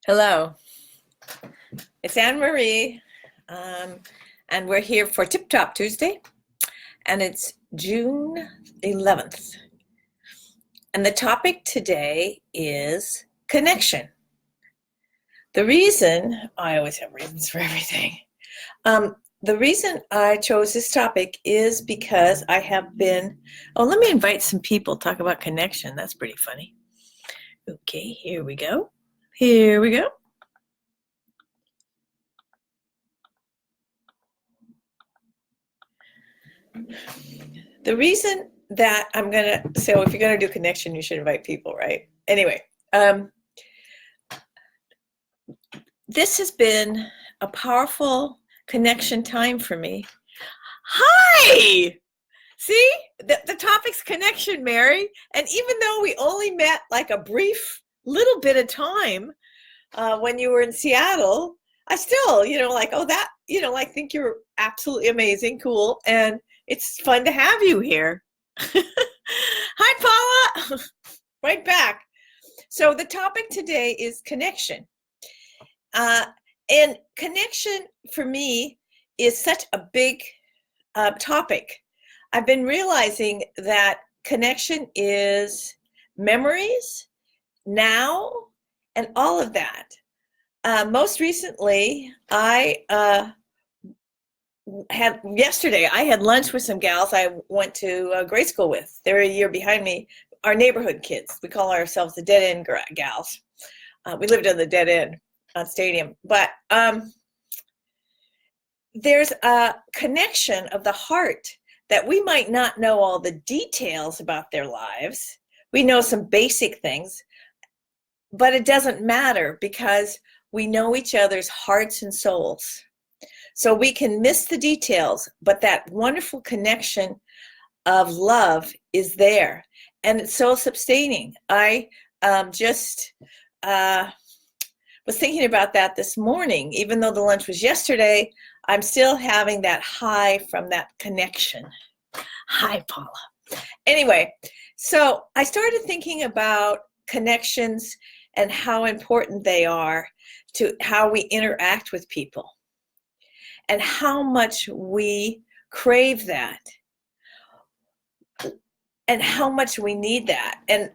Hello, it's Anne Marie, um, and we're here for TipTop Tuesday, and it's June 11th. And the topic today is connection. The reason, I always have reasons for everything. The reason I chose this topic is because I have been, let me invite some people, talk about connection. That's pretty funny. Okay, here we go. Here we go. The reason that I'm going to, so if you're going to do connection, you should invite people, right? Anyway, this has been a powerful connection time for me. Hi! See, the topic's connection, Mary. And even though we only met like a brief little bit of time when you were in Seattle, I still, think you're absolutely amazing, cool, and it's fun to have you here. Hi, Paula. Right back. So the topic today is connection. And connection for me is such a big topic. I've been realizing that connection is memories, now, and all of that. Most recently, I had lunch with some gals I went to grade school with. They're a year behind me. Our neighborhood kids. We call ourselves the dead end gals. We lived in the dead end stadium. But there's a connection of the heart that we might not know all the details about their lives. We know some basic things, but it doesn't matter because we know each other's hearts and souls. So we can miss the details, but that wonderful connection of love is there. And it's so sustaining. I just was thinking about that this morning. Even though the lunch was yesterday, I'm still having that high from that connection. Hi, Paula. Anyway, so I started thinking about connections and how important they are to how we interact with people and how much we crave that and how much we need that. And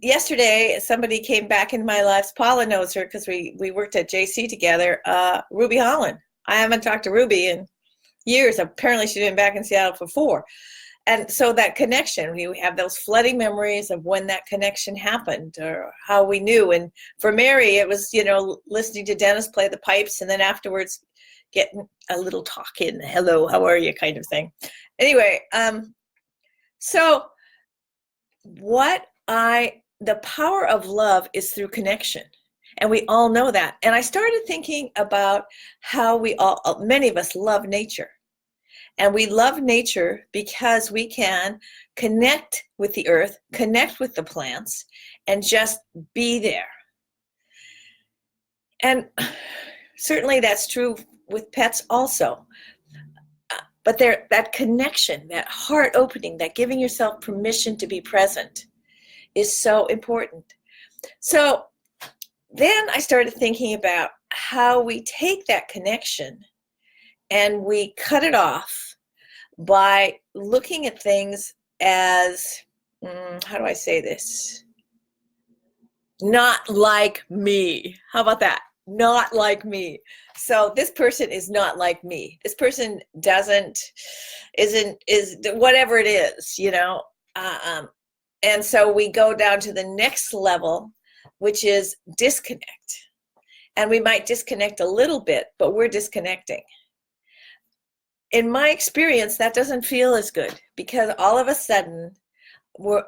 yesterday, somebody came back into my life. Paula knows her because we worked at JC together, Ruby Holland. I haven't talked to Ruby in years. Apparently she's been back in Seattle for 4. And so that connection, we have those flooding memories of when that connection happened or how we knew. And for Mary, it was, listening to Dennis play the pipes and then afterwards getting a little talk in, hello, how are you kind of thing. Anyway, so the power of love is through connection. And we all know that. And I started thinking about how many of us love nature. And we love nature because we can connect with the earth, connect with the plants, and just be there. And certainly that's true with pets also. But that connection, that heart opening, that giving yourself permission to be present is so important. So then I started thinking about how we take that connection and we cut it off by looking at things as, how do I say this? Not like me. How about that? Not like me. So this person is not like me. This person is whatever it is, and so we go down to the next level, which is disconnect. And we might disconnect a little bit, but we're disconnecting. In my experience, that doesn't feel as good because all of a sudden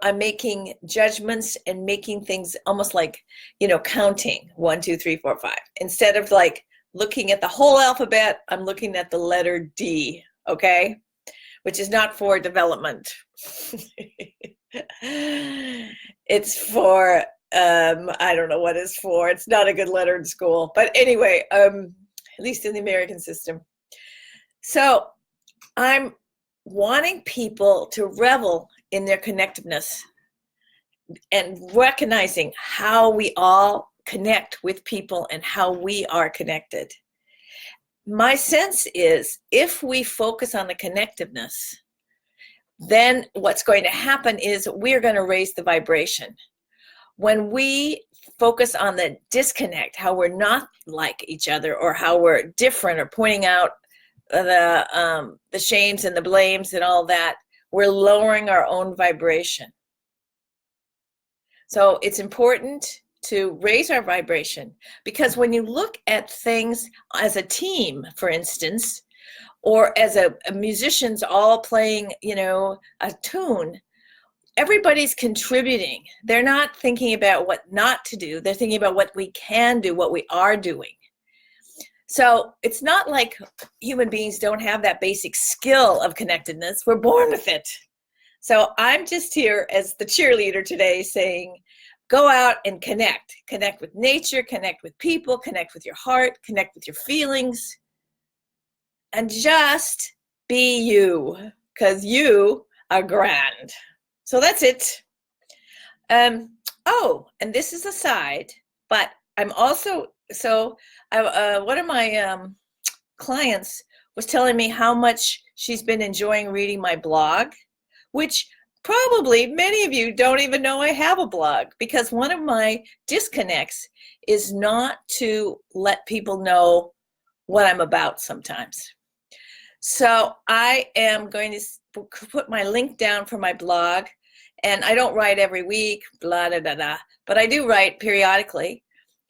I'm making judgments and making things almost like, counting 1, 2, 3, 4, 5. Instead of like looking at the whole alphabet, I'm looking at the letter D, okay? Which is not for development. It's for, I don't know what it's for. It's not a good letter in school. But anyway, at least in the American system. So I'm wanting people to revel in their connectiveness and recognizing how we all connect with people and how we are connected. My sense is if we focus on the connectiveness, then what's going to happen is we're going to raise the vibration. When we focus on the disconnect, how we're not like each other or how we're different or pointing out the shames and the blames and all that, we're lowering our own vibration. So it's important to raise our vibration, because when you look at things as a team, for instance, or as a musicians all playing, a tune, everybody's contributing. They're not thinking about what not to do. They're thinking about what we can do, what we are doing. So it's not like human beings don't have that basic skill of connectedness. We're born with it. So I'm just here as the cheerleader today saying, go out and connect. Connect with nature, connect with people, connect with your heart, connect with your feelings, and just be you, because you are grand. So that's it. Oh, and this is a side, but I'm also, one of my clients was telling me how much she's been enjoying reading my blog, which probably many of you don't even know I have a blog, because one of my disconnects is not to let people know what I'm about sometimes. So I am going to put my link down for my blog, and I don't write every week, blah, da, da, da, but I do write periodically,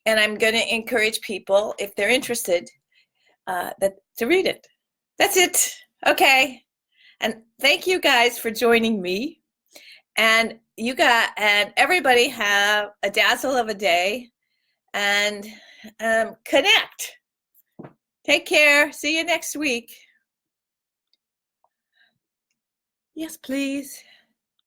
and I'm going to encourage people, if they're interested, to read it. That's it. Okay. And thank you guys for joining me. And everybody have a dazzle of a day, and connect. Take care. See you next week. Yes, please.